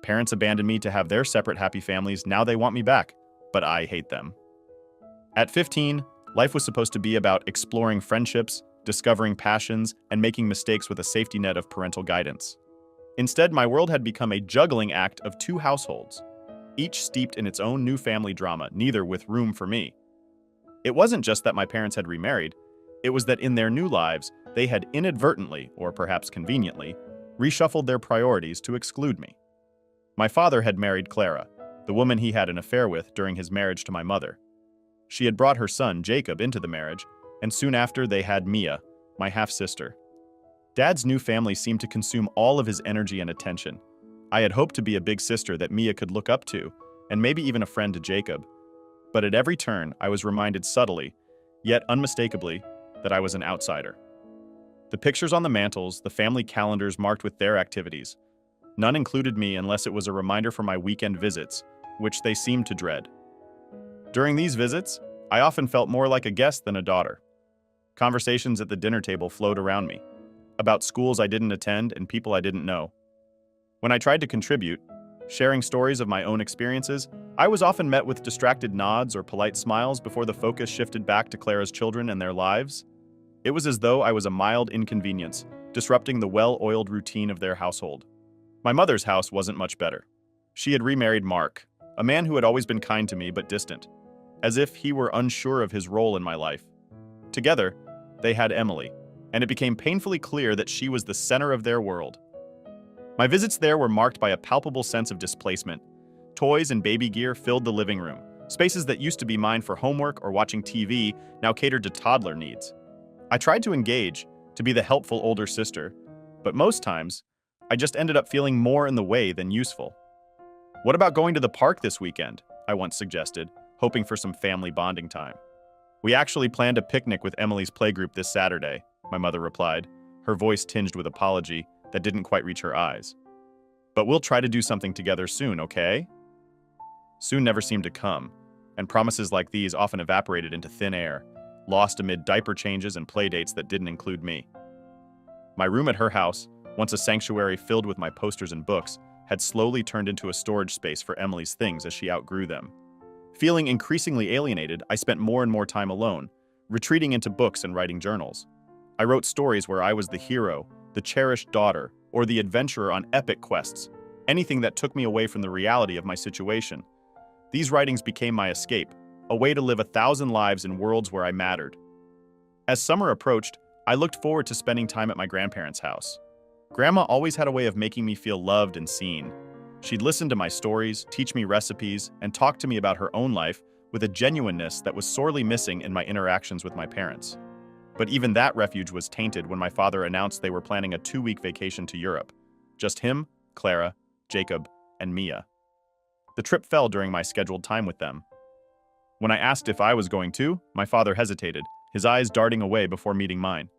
Parents abandoned me to have their separate happy families. Now they want me back, but I hate them. At 15, life was supposed to be about exploring friendships, discovering passions, and making mistakes with a safety net of parental guidance. Instead, my world had become a juggling act of two households, each steeped in its own new family drama, neither with room for me. It wasn't just that my parents had remarried, it was that in their new lives, they had inadvertently, or perhaps conveniently, reshuffled their priorities to exclude me. My father had married Clara, the woman he had an affair with during his marriage to my mother. She had brought her son, Jacob, into the marriage, and soon after they had Mia, my half-sister. Dad's new family seemed to consume all of his energy and attention. I had hoped to be a big sister that Mia could look up to, and maybe even a friend to Jacob. But at every turn, I was reminded subtly, yet unmistakably, that I was an outsider. The pictures on the mantels, the family calendars marked with their activities. None included me unless it was a reminder for my weekend visits, which they seemed to dread. During these visits, I often felt more like a guest than a daughter. Conversations at the dinner table flowed around me, about schools I didn't attend and people I didn't know. When I tried to contribute, sharing stories of my own experiences, I was often met with distracted nods or polite smiles before the focus shifted back to Clara's children and their lives. It was as though I was a mild inconvenience, disrupting the well-oiled routine of their household. My mother's house wasn't much better. She had remarried Mark, a man who had always been kind to me but distant, as if he were unsure of his role in my life. Together, they had Emily, and it became painfully clear that she was the center of their world. My visits there were marked by a palpable sense of displacement. Toys and baby gear filled the living room. Spaces that used to be mine for homework or watching TV now catered to toddler needs. I tried to engage, to be the helpful older sister, but most times, I just ended up feeling more in the way than useful. "What about going to the park this weekend?" I once suggested, hoping for some family bonding time. "We actually planned a picnic with Emily's playgroup this Saturday," my mother replied, her voice tinged with apology that didn't quite reach her eyes. "But we'll try to do something together soon, okay?" Soon never seemed to come, and promises like these often evaporated into thin air, lost amid diaper changes and playdates that didn't include me. My room at her house, once a sanctuary filled with my posters and books, had slowly turned into a storage space for Emily's things as she outgrew them. Feeling increasingly alienated, I spent more and more time alone, retreating into books and writing journals. I wrote stories where I was the hero, the cherished daughter, or the adventurer on epic quests, anything that took me away from the reality of my situation. These writings became my escape, a way to live 1,000 lives in worlds where I mattered. As summer approached, I looked forward to spending time at my grandparents' house. Grandma always had a way of making me feel loved and seen. She'd listen to my stories, teach me recipes, and talk to me about her own life with a genuineness that was sorely missing in my interactions with my parents. But even that refuge was tainted when my father announced they were planning a 2-week vacation to Europe. Just him, Clara, Jacob, and Mia. The trip fell during my scheduled time with them. When I asked if I was going too, my father hesitated, his eyes darting away before meeting mine.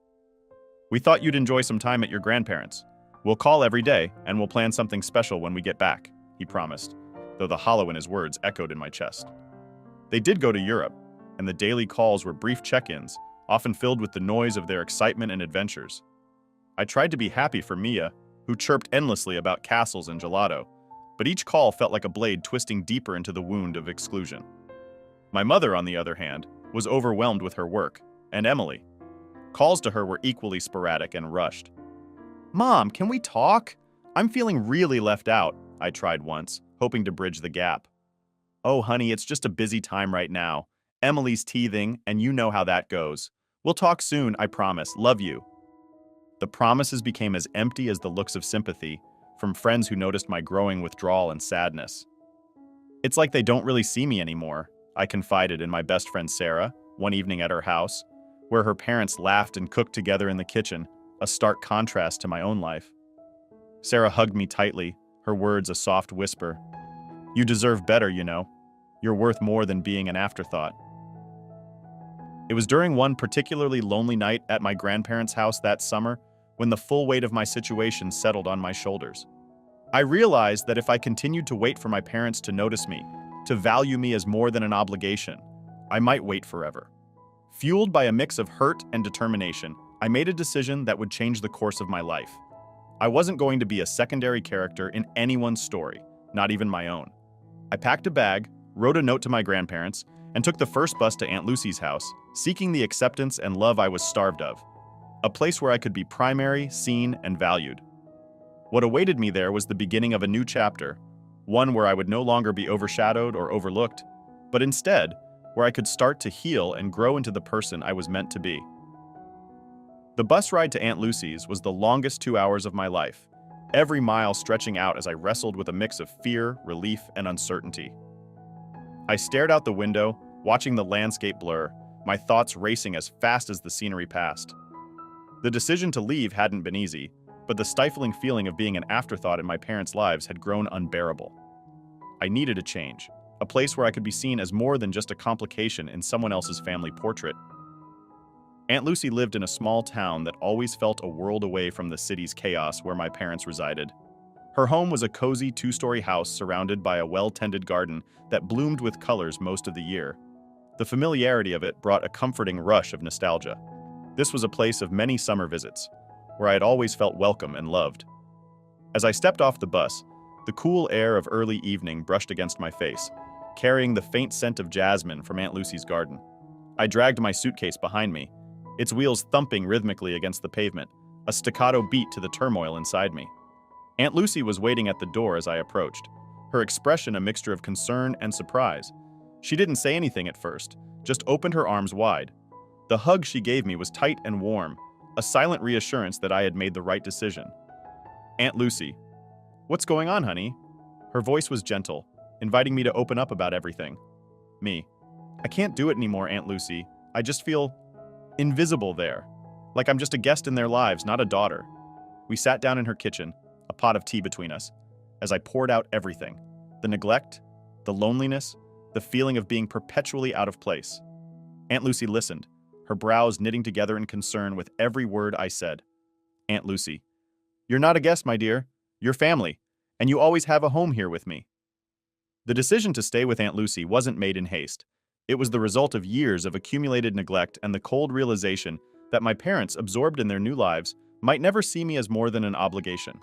"We thought you'd enjoy some time at your grandparents'. We'll call every day, and we'll plan something special when we get back," he promised, though the hollow in his words echoed in my chest. They did go to Europe, and the daily calls were brief check-ins, often filled with the noise of their excitement and adventures. I tried to be happy for Mia, who chirped endlessly about castles and gelato, but each call felt like a blade twisting deeper into the wound of exclusion. My mother, on the other hand, was overwhelmed with her work, and Emily. Calls to her were equally sporadic and rushed. "Mom, can we talk? I'm feeling really left out," I tried once, hoping to bridge the gap. "Oh, honey, it's just a busy time right now. Emily's teething, and you know how that goes. We'll talk soon, I promise. Love you." The promises became as empty as the looks of sympathy from friends who noticed my growing withdrawal and sadness. "It's like they don't really see me anymore," I confided in my best friend Sarah, one evening at her house, where her parents laughed and cooked together in the kitchen, a stark contrast to my own life. Sarah hugged me tightly, her words a soft whisper. "You deserve better, you know. You're worth more than being an afterthought." It was during one particularly lonely night at my grandparents' house that summer when the full weight of my situation settled on my shoulders. I realized that if I continued to wait for my parents to notice me, to value me as more than an obligation, I might wait forever. Fueled by a mix of hurt and determination, I made a decision that would change the course of my life. I wasn't going to be a secondary character in anyone's story, not even my own. I packed a bag, wrote a note to my grandparents, and took the first bus to Aunt Lucy's house, seeking the acceptance and love I was starved of. A place where I could be primary, seen, and valued. What awaited me there was the beginning of a new chapter, one where I would no longer be overshadowed or overlooked, but instead, where I could start to heal and grow into the person I was meant to be. The bus ride to Aunt Lucy's was the longest 2 hours of my life, every mile stretching out as I wrestled with a mix of fear, relief, and uncertainty. I stared out the window, watching the landscape blur, my thoughts racing as fast as the scenery passed. The decision to leave hadn't been easy, but the stifling feeling of being an afterthought in my parents' lives had grown unbearable. I needed a change, a place where I could be seen as more than just a complication in someone else's family portrait. Aunt Lucy lived in a small town that always felt a world away from the city's chaos where my parents resided. Her home was a cozy 2-story house surrounded by a well-tended garden that bloomed with colors most of the year. The familiarity of it brought a comforting rush of nostalgia. This was a place of many summer visits, where I had always felt welcome and loved. As I stepped off the bus, the cool air of early evening brushed against my face, carrying the faint scent of jasmine from Aunt Lucy's garden. I dragged my suitcase behind me, its wheels thumping rhythmically against the pavement, a staccato beat to the turmoil inside me. Aunt Lucy was waiting at the door as I approached, her expression a mixture of concern and surprise. She didn't say anything at first, just opened her arms wide. The hug she gave me was tight and warm, a silent reassurance that I had made the right decision. "Aunt Lucy, what's going on, honey?" Her voice was gentle, inviting me to open up about everything. Me. "I can't do it anymore, Aunt Lucy. I just feel invisible there, like I'm just a guest in their lives, not a daughter." We sat down in her kitchen, a pot of tea between us, as I poured out everything. The neglect, the loneliness, the feeling of being perpetually out of place. Aunt Lucy listened, her brows knitting together in concern with every word I said. "Aunt Lucy, you're not a guest, my dear. You're family, and you always have a home here with me." The decision to stay with Aunt Lucy wasn't made in haste. It was the result of years of accumulated neglect and the cold realization that my parents, absorbed in their new lives, might never see me as more than an obligation.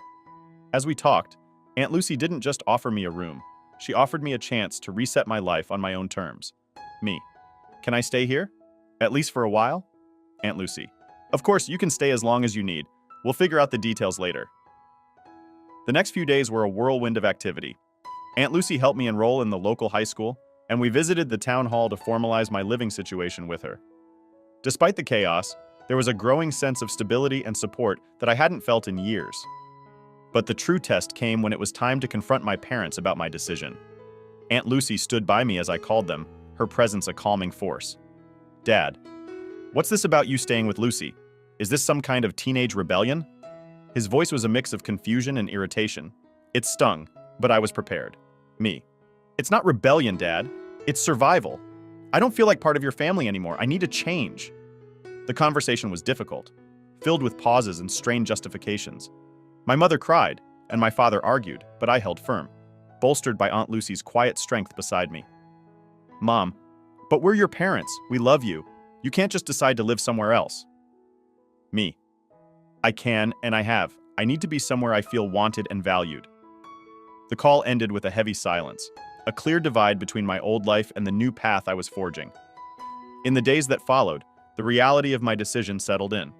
As we talked, Aunt Lucy didn't just offer me a room. She offered me a chance to reset my life on my own terms. Me. "Can I stay here? At least for a while?" Aunt Lucy. "Of course, you can stay as long as you need. We'll figure out the details later." The next few days were a whirlwind of activity. Aunt Lucy helped me enroll in the local high school, and we visited the town hall to formalize my living situation with her. Despite the chaos, there was a growing sense of stability and support that I hadn't felt in years. But the true test came when it was time to confront my parents about my decision. Aunt Lucy stood by me as I called them, her presence a calming force. "Dad, what's this about you staying with Lucy? Is this some kind of teenage rebellion?" His voice was a mix of confusion and irritation. It stung, but I was prepared. Me. "It's not rebellion, Dad. It's survival. I don't feel like part of your family anymore. I need a change." The conversation was difficult, filled with pauses and strained justifications. My mother cried, and my father argued, but I held firm, bolstered by Aunt Lucy's quiet strength beside me. "Mom, but we're your parents. We love you. You can't just decide to live somewhere else." Me. "I can, and I have. I need to be somewhere I feel wanted and valued." The call ended with a heavy silence, a clear divide between my old life and the new path I was forging. In the days that followed, the reality of my decision settled in.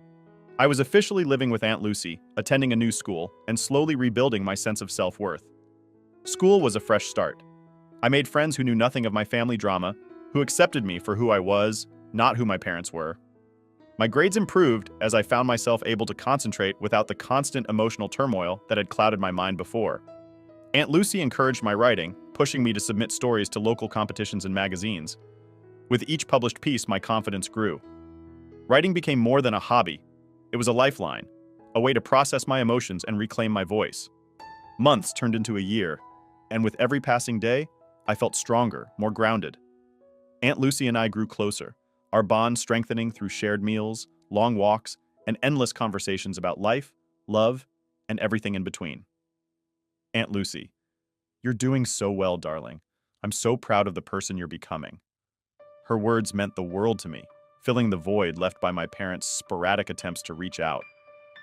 I was officially living with Aunt Lucy, attending a new school, and slowly rebuilding my sense of self-worth. School was a fresh start. I made friends who knew nothing of my family drama, who accepted me for who I was, not who my parents were. My grades improved as I found myself able to concentrate without the constant emotional turmoil that had clouded my mind before. Aunt Lucy encouraged my writing, pushing me to submit stories to local competitions and magazines. With each published piece, my confidence grew. Writing became more than a hobby. It was a lifeline, a way to process my emotions and reclaim my voice. Months turned into a year, and with every passing day, I felt stronger, more grounded. Aunt Lucy and I grew closer, our bond strengthening through shared meals, long walks, and endless conversations about life, love, and everything in between. "Aunt Lucy, you're doing so well, darling. I'm so proud of the person you're becoming." Her words meant the world to me, filling the void left by my parents' sporadic attempts to reach out.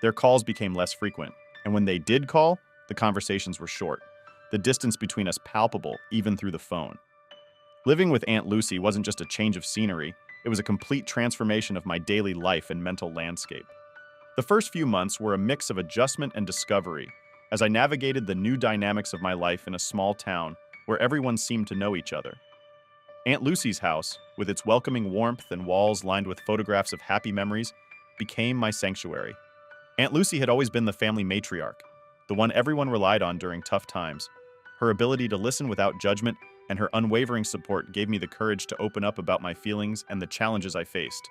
Their calls became less frequent, and when they did call, the conversations were short. the distance between us palpable even through the phone. Living with Aunt Lucy wasn't just a change of scenery, it was a complete transformation of my daily life and mental landscape. The first few months were a mix of adjustment and discovery, as I navigated the new dynamics of my life in a small town where everyone seemed to know each other. Aunt Lucy's house, with its welcoming warmth and walls lined with photographs of happy memories, became my sanctuary. Aunt Lucy had always been the family matriarch, the one everyone relied on during tough times. Her ability to listen without judgment and her unwavering support gave me the courage to open up about my feelings and the challenges I faced.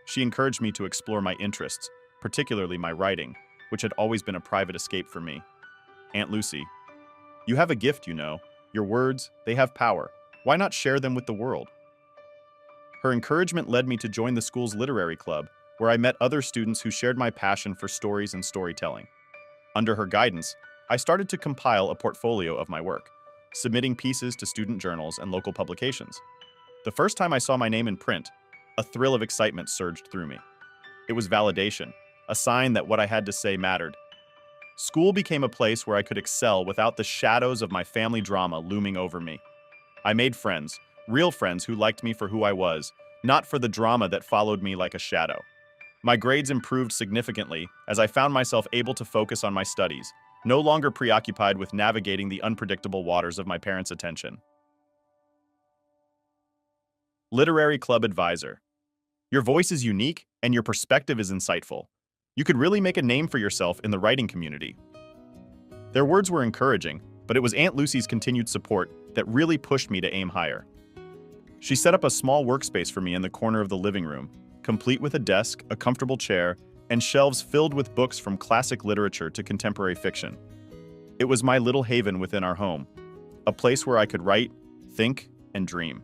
She encouraged me to explore my interests, particularly my writing, which had always been a private escape for me. Aunt Lucy, you have a gift, you know. Your words, they have power. Why not share them with the world? Her encouragement led me to join the school's literary club, where I met other students who shared my passion for stories and storytelling. Under her guidance, I started to compile a portfolio of my work, submitting pieces to student journals and local publications. The first time I saw my name in print, a thrill of excitement surged through me. It was validation, a sign that what I had to say mattered. School became a place where I could excel without the shadows of my family drama looming over me. I made friends, real friends who liked me for who I was, not for the drama that followed me like a shadow. My grades improved significantly as I found myself able to focus on my studies, no longer preoccupied with navigating the unpredictable waters of my parents' attention. Literary Club Advisor. Your voice is unique and your perspective is insightful. You could really make a name for yourself in the writing community. Their words were encouraging, but it was Aunt Lucy's continued support that really pushed me to aim higher. She set up a small workspace for me in the corner of the living room, complete with a desk, a comfortable chair, and shelves filled with books from classic literature to contemporary fiction. It was my little haven within our home, a place where I could write, think, and dream.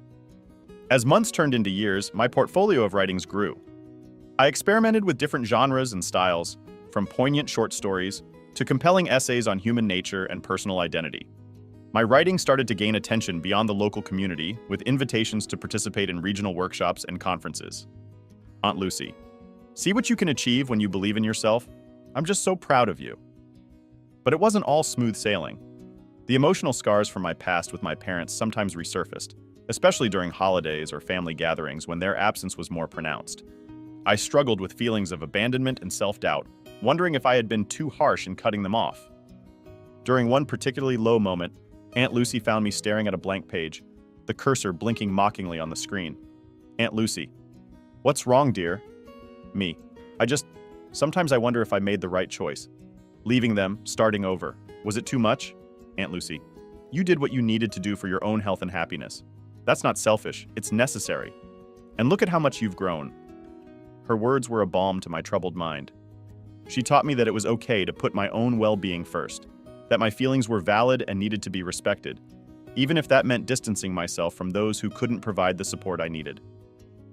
As months turned into years, my portfolio of writings grew. I experimented with different genres and styles, from poignant short stories to compelling essays on human nature and personal identity. My writing started to gain attention beyond the local community, with invitations to participate in regional workshops and conferences. Aunt Lucy, see what you can achieve when you believe in yourself? I'm just so proud of you. But it wasn't all smooth sailing. The emotional scars from my past with my parents sometimes resurfaced, especially during holidays or family gatherings when their absence was more pronounced. I struggled with feelings of abandonment and self-doubt, wondering if I had been too harsh in cutting them off. During one particularly low moment, Aunt Lucy found me staring at a blank page, the cursor blinking mockingly on the screen. Aunt Lucy, what's wrong, dear? Me. Sometimes I wonder if I made the right choice. Leaving them, starting over. Was it too much? Aunt Lucy, you did what you needed to do for your own health and happiness. That's not selfish, it's necessary. And look at how much you've grown. Her words were a balm to my troubled mind. She taught me that it was okay to put my own well-being first, that my feelings were valid and needed to be respected, even if that meant distancing myself from those who couldn't provide the support I needed.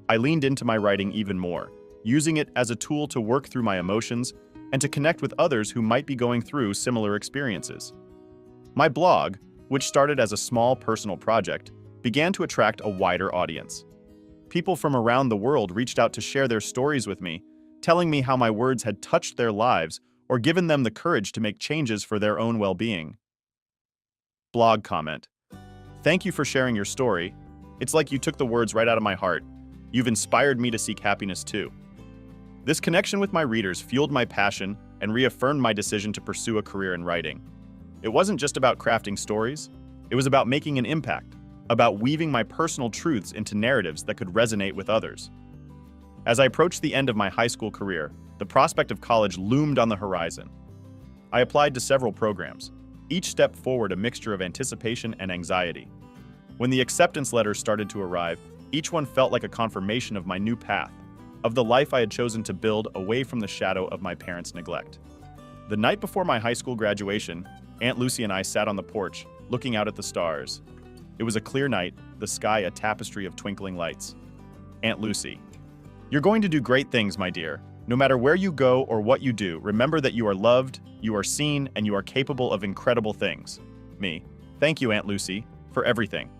I leaned into my writing even more, using it as a tool to work through my emotions and to connect with others who might be going through similar experiences. My blog, which started as a small personal project, began to attract a wider audience. People from around the world reached out to share their stories with me, telling me how my words had touched their lives or given them the courage to make changes for their own well-being. Blog comment. Thank you for sharing your story. It's like you took the words right out of my heart. You've inspired me to seek happiness too. This connection with my readers fueled my passion and reaffirmed my decision to pursue a career in writing. It wasn't just about crafting stories, it was about making an impact, about weaving my personal truths into narratives that could resonate with others. As I approached the end of my high school career, the prospect of college loomed on the horizon. I applied to several programs, each step forward a mixture of anticipation and anxiety. When the acceptance letters started to arrive, each one felt like a confirmation of my new path, of the life I had chosen to build away from the shadow of my parents' neglect. The night before my high school graduation, Aunt Lucy and I sat on the porch, looking out at the stars. It was a clear night, the sky a tapestry of twinkling lights. Aunt Lucy, you're going to do great things, my dear. No matter where you go or what you do, remember that you are loved, you are seen, and you are capable of incredible things. Me. Thank you, Aunt Lucy, for everything.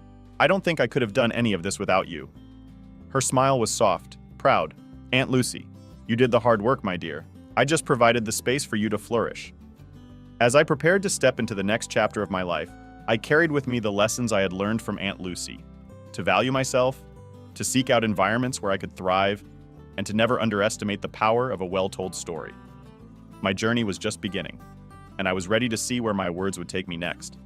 I don't think I could have done any of this without you. Her smile was soft, proud. Aunt Lucy, you did the hard work, my dear. I just provided the space for you to flourish. As I prepared to step into the next chapter of my life, I carried with me the lessons I had learned from Aunt Lucy: to value myself, to seek out environments where I could thrive, and to never underestimate the power of a well-told story. My journey was just beginning, and I was ready to see where my words would take me next.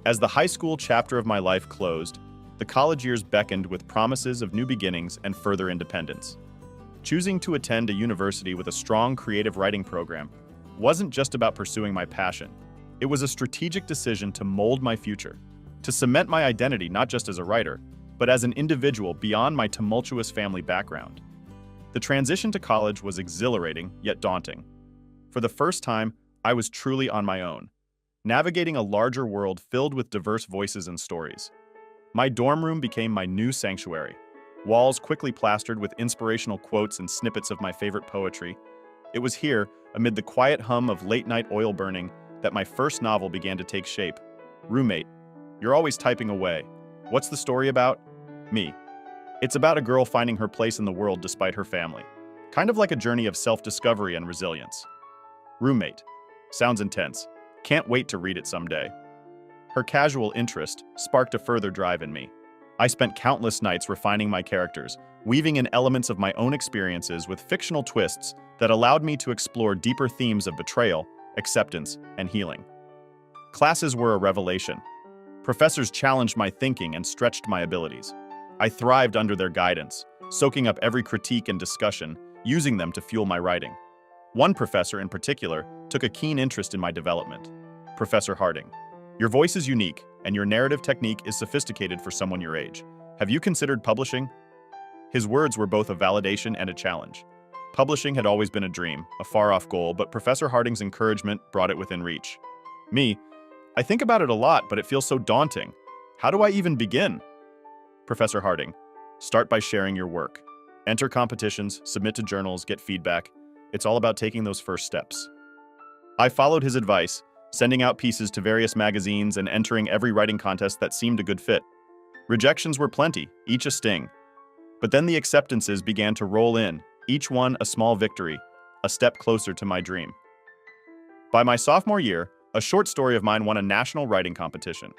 As the high school chapter of my life closed, the college years beckoned with promises of new beginnings and further independence. Choosing to attend a university with a strong creative writing program wasn't just about pursuing my passion. It was a strategic decision to mold my future, to cement my identity not just as a writer, but as an individual beyond my tumultuous family background. The transition to college was exhilarating, yet daunting. For the first time, I was truly on my own, navigating a larger world filled with diverse voices and stories. My dorm room became my new sanctuary, walls quickly plastered with inspirational quotes and snippets of my favorite poetry. It was here, amid the quiet hum of late-night oil burning, that my first novel began to take shape. Roommate, you're always typing away. What's the story about? Me. It's about a girl finding her place in the world despite her family. Kind of like a journey of self-discovery and resilience. Roommate. Sounds intense. Can't wait to read it someday. Her casual interest sparked a further drive in me. I spent countless nights refining my characters, weaving in elements of my own experiences with fictional twists that allowed me to explore deeper themes of betrayal, acceptance, and healing. Classes were a revelation. Professors challenged my thinking and stretched my abilities. I thrived under their guidance, soaking up every critique and discussion, using them to fuel my writing. One professor in particular took a keen interest in my development. Professor Harding. Your voice is unique, and your narrative technique is sophisticated for someone your age. Have you considered publishing? His words were both a validation and a challenge. Publishing had always been a dream, a far-off goal, but Professor Harding's encouragement brought it within reach. Me, I think about it a lot, but it feels so daunting. How do I even begin? Professor Harding, start by sharing your work. Enter competitions, submit to journals, get feedback. It's all about taking those first steps. I followed his advice, sending out pieces to various magazines and entering every writing contest that seemed a good fit. Rejections were plenty, each a sting. But then the acceptances began to roll in, each one a small victory, a step closer to my dream. By my sophomore year, a short story of mine won a national writing competition.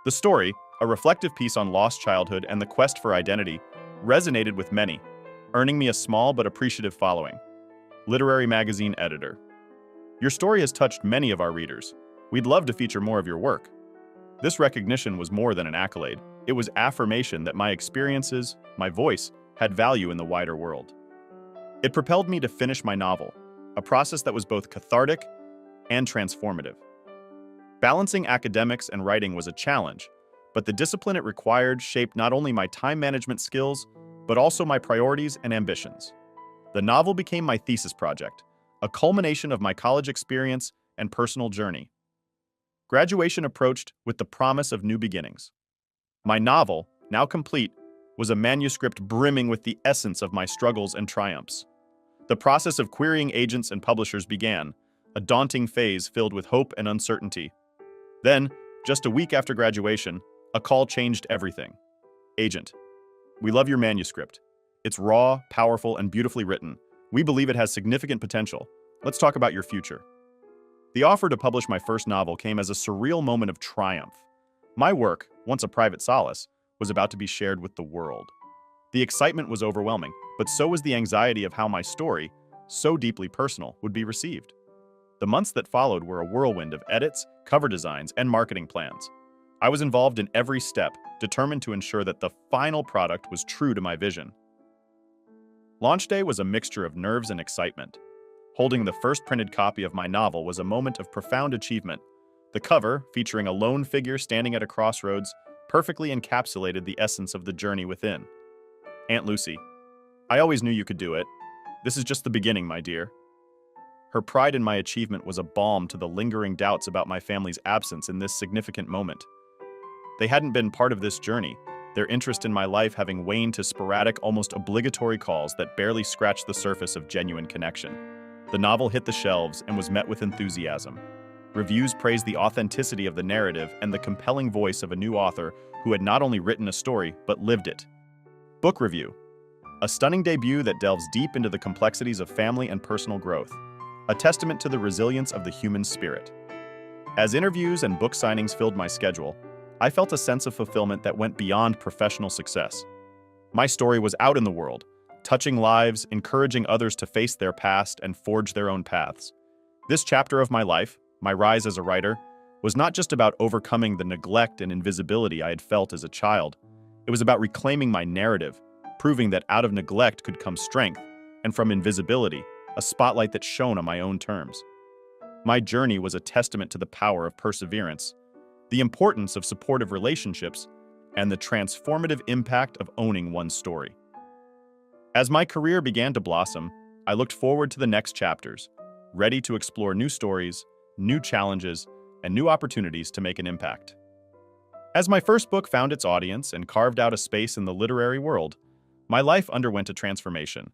The story, a reflective piece on lost childhood and the quest for identity, resonated with many, earning me a small but appreciative following. Literary magazine editor. Your story has touched many of our readers. We'd love to feature more of your work. This recognition was more than an accolade. It was affirmation that my experiences, my voice, had value in the wider world. It propelled me to finish my novel, a process that was both cathartic and transformative. Balancing academics and writing was a challenge, but the discipline it required shaped not only my time management skills, but also my priorities and ambitions. The novel became my thesis project, a culmination of my college experience and personal journey. Graduation approached with the promise of new beginnings. My novel, now complete, was a manuscript brimming with the essence of my struggles and triumphs. The process of querying agents and publishers began, a daunting phase filled with hope and uncertainty. Then, just a week after graduation, a call changed everything. Agent, we love your manuscript. It's raw, powerful, and beautifully written. We believe it has significant potential. Let's talk about your future. The offer to publish my first novel came as a surreal moment of triumph. My work, once a private solace, was about to be shared with the world. The excitement was overwhelming, but so was the anxiety of how my story, so deeply personal, would be received. The months that followed were a whirlwind of edits, cover designs, and marketing plans. I was involved in every step, determined to ensure that the final product was true to my vision. Launch day was a mixture of nerves and excitement. Holding the first printed copy of my novel was a moment of profound achievement. The cover, featuring a lone figure standing at a crossroads, perfectly encapsulated the essence of the journey within. Aunt Lucy, I always knew you could do it. This is just the beginning, my dear. Her pride in my achievement was a balm to the lingering doubts about my family's absence in this significant moment. They hadn't been part of this journey, their interest in my life having waned to sporadic, almost obligatory calls that barely scratched the surface of genuine connection. The novel hit the shelves and was met with enthusiasm. Reviews praised the authenticity of the narrative and the compelling voice of a new author who had not only written a story, but lived it. Book review. A stunning debut that delves deep into the complexities of family and personal growth. A testament to the resilience of the human spirit. As interviews and book signings filled my schedule, I felt a sense of fulfillment that went beyond professional success. My story was out in the world, touching lives, encouraging others to face their past and forge their own paths. This chapter of my life, my rise as a writer, was not just about overcoming the neglect and invisibility I had felt as a child. It was about reclaiming my narrative, proving that out of neglect could come strength, and from invisibility, a spotlight that shone on my own terms. My journey was a testament to the power of perseverance, the importance of supportive relationships, and the transformative impact of owning one's story. As my career began to blossom, I looked forward to the next chapters, ready to explore new stories, new challenges, and new opportunities to make an impact. As my first book found its audience and carved out a space in the literary world, my life underwent a transformation.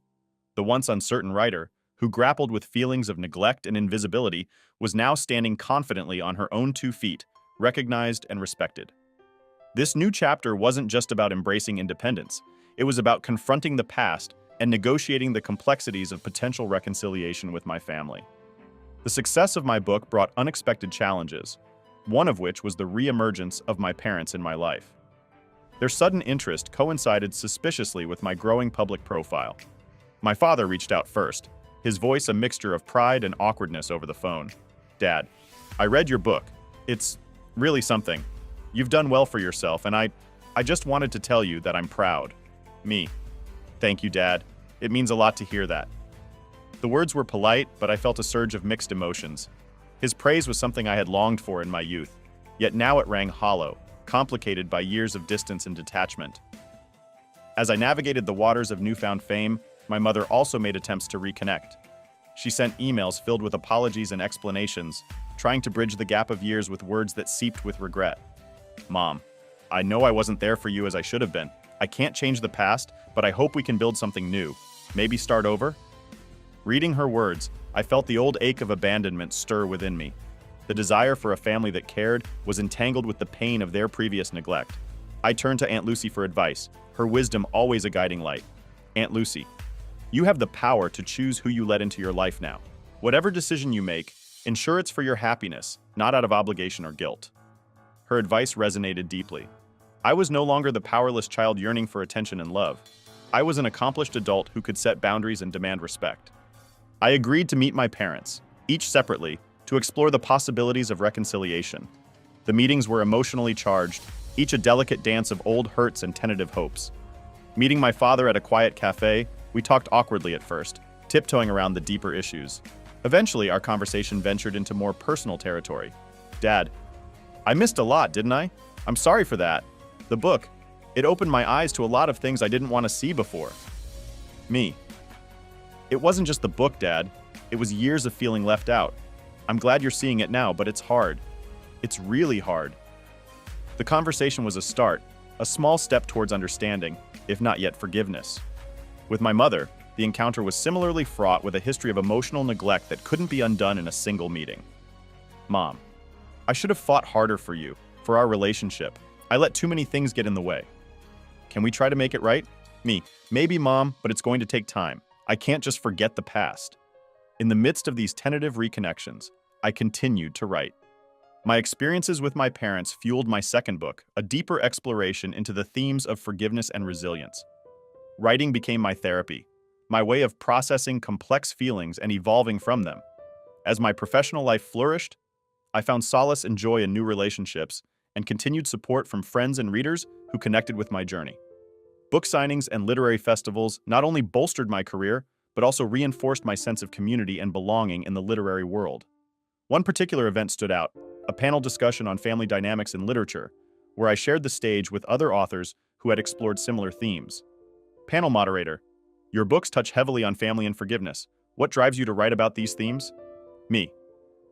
The once uncertain writer, who grappled with feelings of neglect and invisibility, was now standing confidently on her own 2 feet, recognized and respected. This new chapter wasn't just about embracing independence, it was about confronting the past and negotiating the complexities of potential reconciliation with my family. The success of my book brought unexpected challenges, one of which was the re-emergence of my parents in my life. Their sudden interest coincided suspiciously with my growing public profile. My father reached out first, his voice a mixture of pride and awkwardness over the phone. "Dad, I read your book. It's really something. You've done well for yourself, and I just wanted to tell you that I'm proud." Me. "Thank you, Dad. It means a lot to hear that." The words were polite, but I felt a surge of mixed emotions. His praise was something I had longed for in my youth, yet now it rang hollow, complicated by years of distance and detachment. As I navigated the waters of newfound fame, my mother also made attempts to reconnect. She sent emails filled with apologies and explanations, trying to bridge the gap of years with words that seeped with regret. "Mom, I know I wasn't there for you as I should have been. I can't change the past, but I hope we can build something new. Maybe start over?" Reading her words, I felt the old ache of abandonment stir within me. The desire for a family that cared was entangled with the pain of their previous neglect. I turned to Aunt Lucy for advice, her wisdom always a guiding light. "Aunt Lucy, you have the power to choose who you let into your life now. Whatever decision you make, ensure it's for your happiness, not out of obligation or guilt." Her advice resonated deeply. I was no longer the powerless child yearning for attention and love. I was an accomplished adult who could set boundaries and demand respect. I agreed to meet my parents, each separately, to explore the possibilities of reconciliation. The meetings were emotionally charged, each a delicate dance of old hurts and tentative hopes. Meeting my father at a quiet cafe, we talked awkwardly at first, tiptoeing around the deeper issues. Eventually, our conversation ventured into more personal territory. "Dad, I missed a lot, didn't I? I'm sorry for that. The book, it opened my eyes to a lot of things I didn't want to see before." Me. "It wasn't just the book, Dad. It was years of feeling left out. I'm glad you're seeing it now, but it's hard. It's really hard." The conversation was a start, a small step towards understanding, if not yet forgiveness. With my mother, the encounter was similarly fraught with a history of emotional neglect that couldn't be undone in a single meeting. "Mom, I should have fought harder for you, for our relationship. I let too many things get in the way. Can we try to make it right?" Me. "Maybe, Mom, but it's going to take time. I can't just forget the past." In the midst of these tentative reconnections, I continued to write. My experiences with my parents fueled my second book, a deeper exploration into the themes of forgiveness and resilience. Writing became my therapy, my way of processing complex feelings and evolving from them. As my professional life flourished, I found solace and joy in new relationships and continued support from friends and readers who connected with my journey. Book signings and literary festivals not only bolstered my career, but also reinforced my sense of community and belonging in the literary world. One particular event stood out, a panel discussion on family dynamics in literature, where I shared the stage with other authors who had explored similar themes. Panel moderator: "Your books touch heavily on family and forgiveness. What drives you to write about these themes?" Me.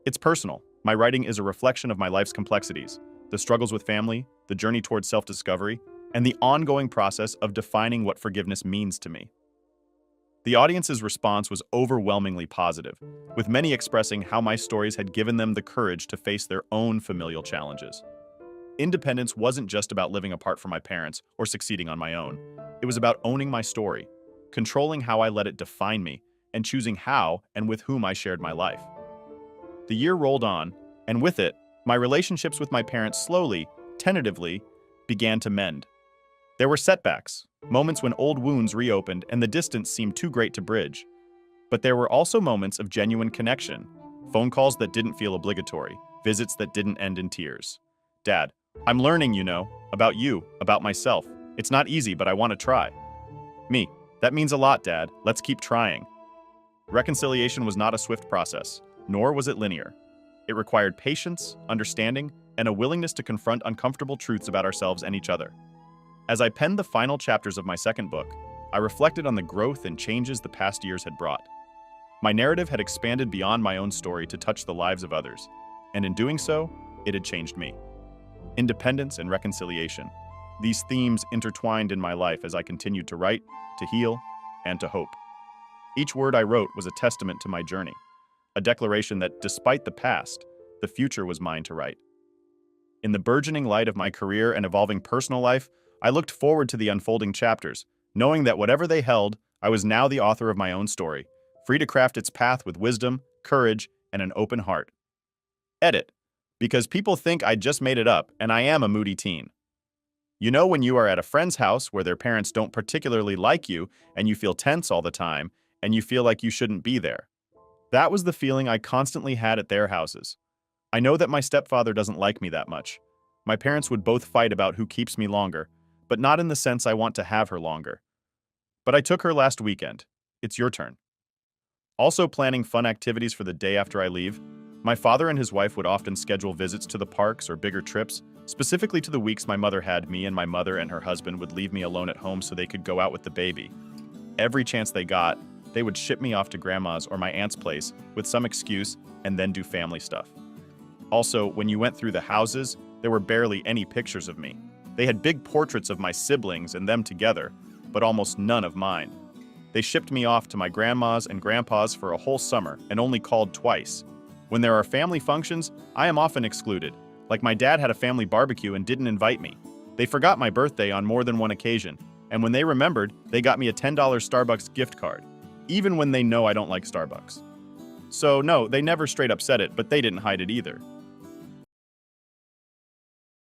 "It's personal. My writing is a reflection of my life's complexities, the struggles with family, the journey towards self-discovery, and the ongoing process of defining what forgiveness means to me." The audience's response was overwhelmingly positive, with many expressing how my stories had given them the courage to face their own familial challenges. Independence wasn't just about living apart from my parents or succeeding on my own. It was about owning my story, controlling how I let it define me, and choosing how and with whom I shared my life. The year rolled on, and with it, My relationships with my parents slowly, tentatively, began to mend. There were setbacks, moments when old wounds reopened and the distance seemed too great to bridge. But there were also moments of genuine connection, phone calls that didn't feel obligatory, visits that didn't end in tears. Dad, I'm learning, about you, about myself. It's not easy, but I want to try. Me, that means a lot, Dad. Let's keep trying. Reconciliation was not a swift process, nor was it linear. It required patience, understanding, and a willingness to confront uncomfortable truths about ourselves and each other. As I penned the final chapters of my second book, I reflected on the growth and changes the past years had brought. My narrative had expanded beyond my own story to touch the lives of others, and in doing so, it had changed me. Independence and reconciliation. These themes intertwined in my life as I continued to write, to heal, and to hope. Each word I wrote was a testament to my journey, a declaration that, despite the past, the future was mine to write. In the burgeoning light of my career and evolving personal life, I looked forward to the unfolding chapters, knowing that whatever they held, I was now the author of my own story, free to craft its path with wisdom, courage, and an open heart. Edit. Because people think I just made it up, and I am a moody teen. You know when you are at a friend's house where their parents don't particularly like you, and you feel tense all the time, and you feel like you shouldn't be there. That was the feeling I constantly had at their houses. I know that my stepfather doesn't like me that much. My parents would both fight about who keeps me longer, but not in the sense I want to have her longer. But I took her last weekend. It's your turn. Also planning fun activities for the day after I leave. My father and his wife would often schedule visits to the parks or bigger trips, specifically to the weeks my mother had me, and my mother and her husband would leave me alone at home so they could go out with the baby. Every chance they got, they would ship me off to grandma's or my aunt's place with some excuse and then do family stuff. Also, when you went through the houses, there were barely any pictures of me. They had big portraits of my siblings and them together, but almost none of mine. They shipped me off to my grandma's and grandpa's for a whole summer and only called twice. When there are family functions, I am often excluded. Like my dad had a family barbecue and didn't invite me. They forgot my birthday on more than one occasion, and when they remembered, they got me a $10 Starbucks gift card, even when they know I don't like Starbucks. So no, they never straight up said it, but they didn't hide it either.